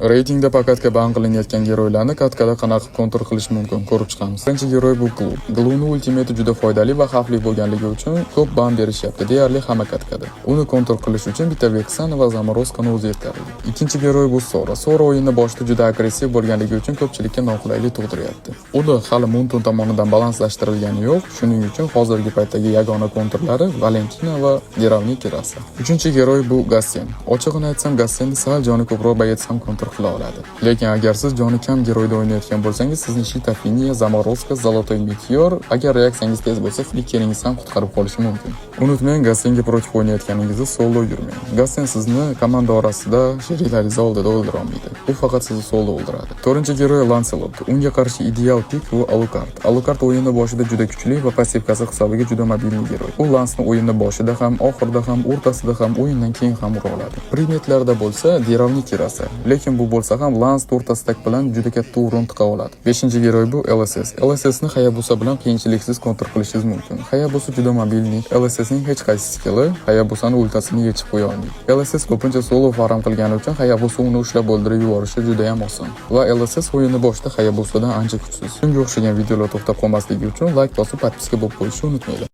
Reytingda paketga ban qilinayotgan heroylarni katkada qanaqa kontrol qilish mumkin, ko'rib chiqamiz. Birinchi heroy bu Glue. Glue'ning ultimati juda foydali va xavfli bo'lganligi uchun ko'p ban berishyapti, deyarli hamma katkada. Uni kontrol qilish uchun bitta Vexan va Zamorozkani o'zi yetarli. Ikkinchi heroy bu Sora. Sora o'yinni boshida juda agressiv bo'lganligi uchun ko'pchilikka noqulaylik tug'diryapti. Uni hali Moonton tomonidan balanslashtirilgani yo'q, shuning uchun hozirgi paytdagi yagona kontrollari Valentina va Deravnik kirasi. Uchinchi heroy bu Gassen. Ochig'ini aytsam, Gassenni sal joni ko'proq bayetsam kontrol qila oladi. Lekin agar siz joni kam heroyda o'ynayotgan bo'lsangiz, sizni Shita Finiya, Zamorozka, Zolotoy Meteor, agar reaksiyangiz tez bo'lsa, flikkeringiz ham qutqarib qolishi mumkin. Unutmang, Gassenga protiv o'ynayotganingizda solo yurmang. Gassen sizni komanda orasida sheriklaringiz oldida o'ldira olmaydi. U faqat sizni solo o'ldiradi. To'rtinchi heroy Lancelot. Unga qarshi ideal pik bu Alucard. Alucard o'yinning boshida juda kuchli va passivkasi hisobiga juda mobilniy heroy. U Lansni o'yinning boshida ham, oxirida ham, o'rtasida ham, o'yindan keyin ham ura oladi. Primetlarda bo'lsa, Deravnik kirasi. Lekin bu bo'lsa ham Lans to'rtastak bilan juda katta o'rin tiqa oladi. 5-heroy bu LSS. LSSni Hayabusa bilan qiyinchiliksiz kontrol qilishingiz mumkin. Hayabusa juda mobilniy. LSSning hech qaysi skilli Hayabusani ultasini yechib qo'ya olmaydi. LSS ko'pincha solo farm qilgani uchun Hayabusa uni ushlab o'ldirib yuborishi juda ham oson. Va LSS o'yinni boshida Hayabusadan ancha kuchsiz. Shunga o'xshagan videolar to'xtab qolmasligi uchun like bosib, podpiska bo'lib qo'yishni unutmanglar.